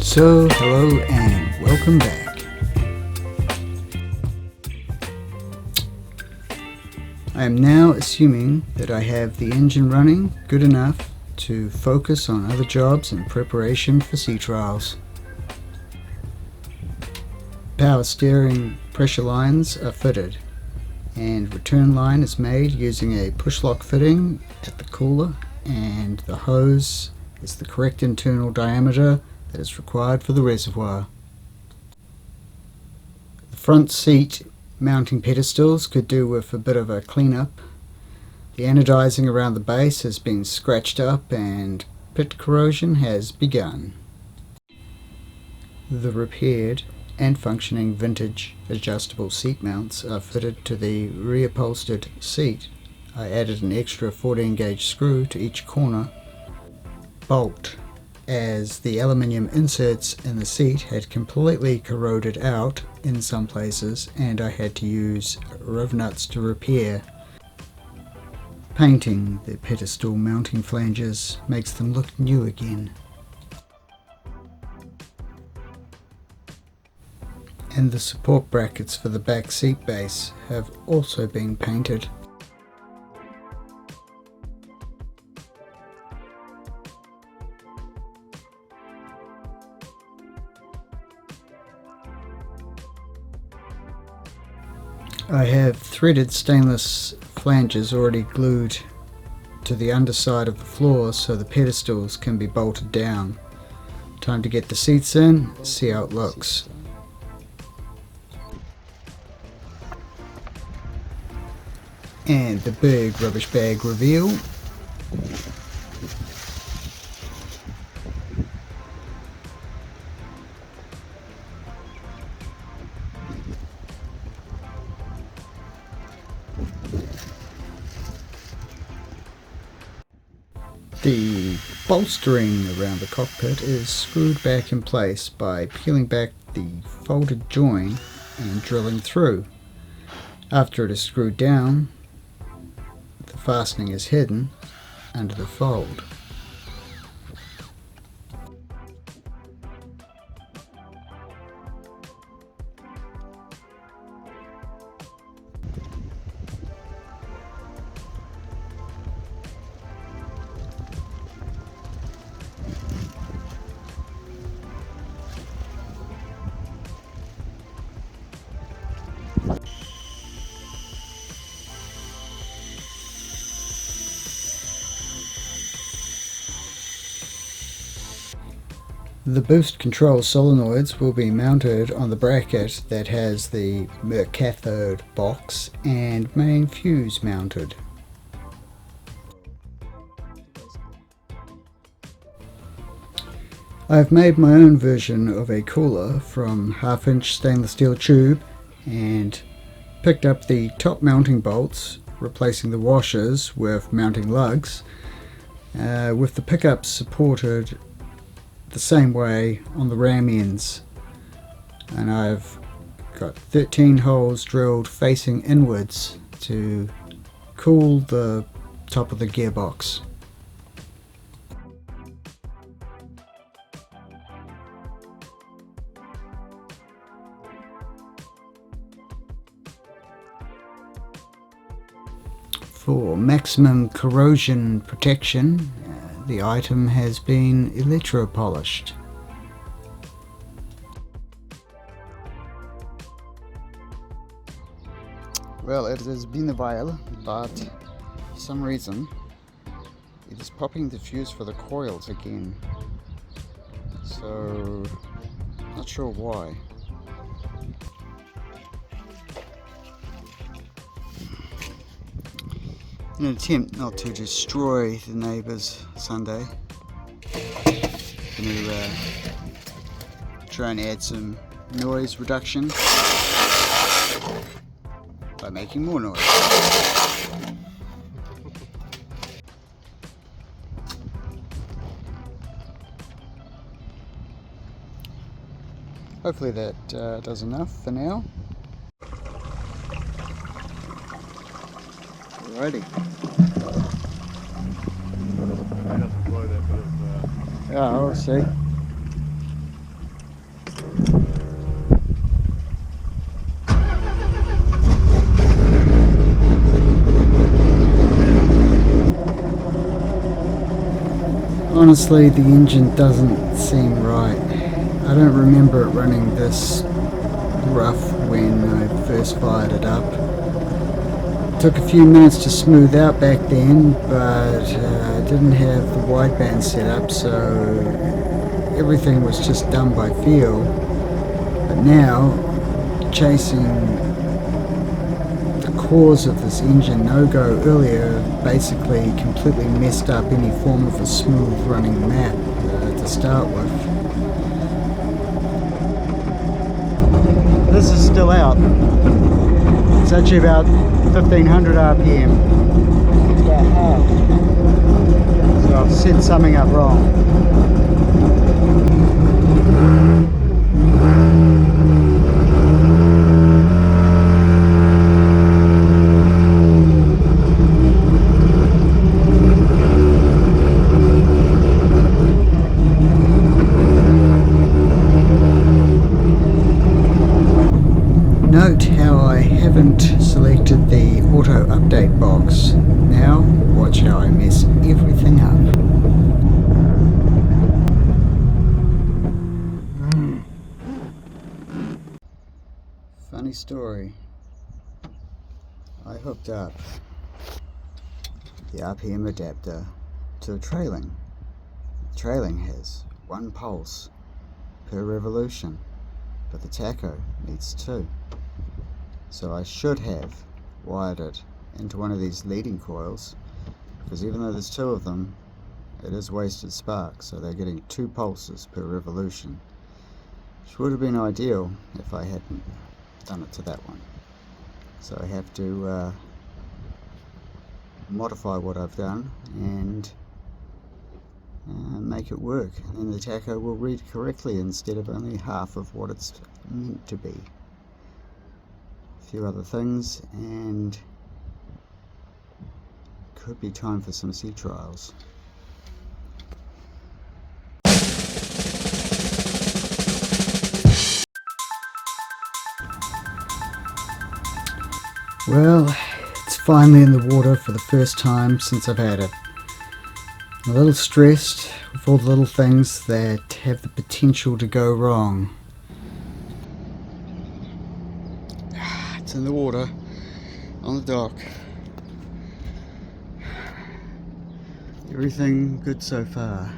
So, hello and welcome back. I am now assuming that I have the engine running good enough to focus on other jobs in preparation for sea trials. Power steering pressure lines are fitted, and return line is made using a push lock fitting at the cooler, and the hose is the correct internal diameter that is required for the reservoir. The front seat mounting pedestals could do with a bit of a cleanup. The anodizing around the base has been scratched up and pit corrosion has begun. The repaired and functioning vintage adjustable seat mounts are fitted to the reupholstered seat. I added an extra 14 gauge screw to each corner bolt, as the aluminium inserts in the seat had completely corroded out in some places and I had to use riv nuts to repair. Painting the pedestal mounting flanges makes them look new again. And the support brackets for the back seat base have also been painted. I have threaded stainless flanges already glued to the underside of the floor so the pedestals can be bolted down. Time to get the seats in, see how it looks. And the big rubbish bag reveal. The bolstering around the cockpit is screwed back in place by peeling back the folded join and drilling through. After it is screwed down, the fastening is hidden under the fold. The boost control solenoids will be mounted on the bracket that has the cathode box and main fuse mounted. I have made my own version of a cooler from half-inch stainless steel tube and picked up the top mounting bolts, replacing the washers with mounting lugs, with the pickups supported the same way on the ram ends, and I've got 13 holes drilled facing inwards to cool the top of the gearbox. For maximum corrosion protection, the item has been electro-polished. Well, it has been a while, but for some reason it is popping the fuse for the coils again. So, not sure why. In an attempt not to destroy the neighbours Sunday, I'm going to try and add some noise reduction by making more noise. Hopefully that does enough for now. Alrighty. Yeah, I'll see. Honestly, the engine doesn't seem right. I don't remember it running this rough when I first fired it up. It took a few minutes to smooth out back then, but I didn't have the wideband set up, so everything was just done by feel. But now, chasing the cause of this engine no-go earlier basically completely messed up any form of a smooth running map to start with. This is still out. It's actually about 1500 RPM. It's about half. So I've set something up wrong. Note how I haven't selected the auto update box. Now watch how I mess everything up. Funny story. I hooked up the RPM adapter to a trailing. The trailing has 1 pulse per revolution, but the tacho needs 2. So I should have wired it into one of these leading coils, because even though there's 2 of them, it is wasted spark, so they're getting 2 pulses per revolution, which would have been ideal if I hadn't done it to that one. So I have to modify what I've done and make it work, and then the tacho will read correctly instead of only half of what it's meant to be. A few other things, and could be time for some sea trials. Well, it's finally in the water for the first time since I've had it. I'm a little stressed with all the little things that have the potential to go wrong. It's in the water, on the dock. Everything good so far.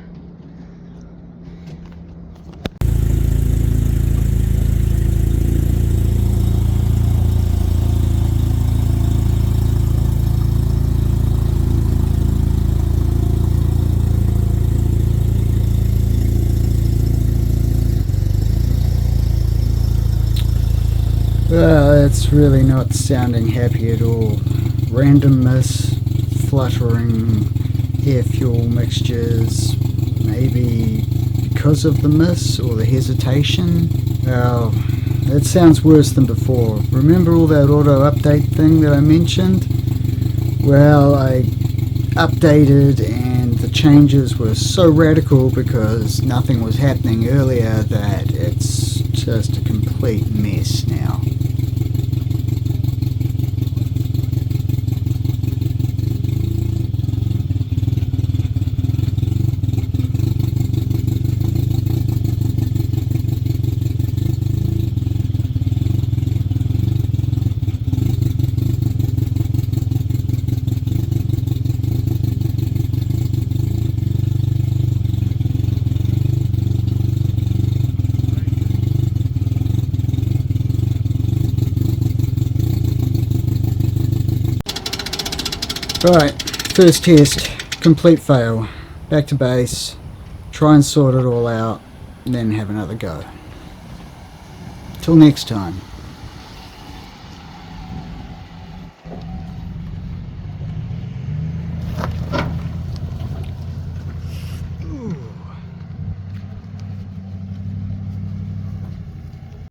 Well, it's really not sounding happy at all. Random miss, fluttering air fuel mixtures, maybe because of the miss or the hesitation. Well, it sounds worse than before. Remember all that auto update thing that I mentioned? Well, I updated and the changes were so radical because nothing was happening earlier that it's just a complete mess now. Right, first test, complete fail. Back to base, try and sort it all out, and then have another go. Till next time.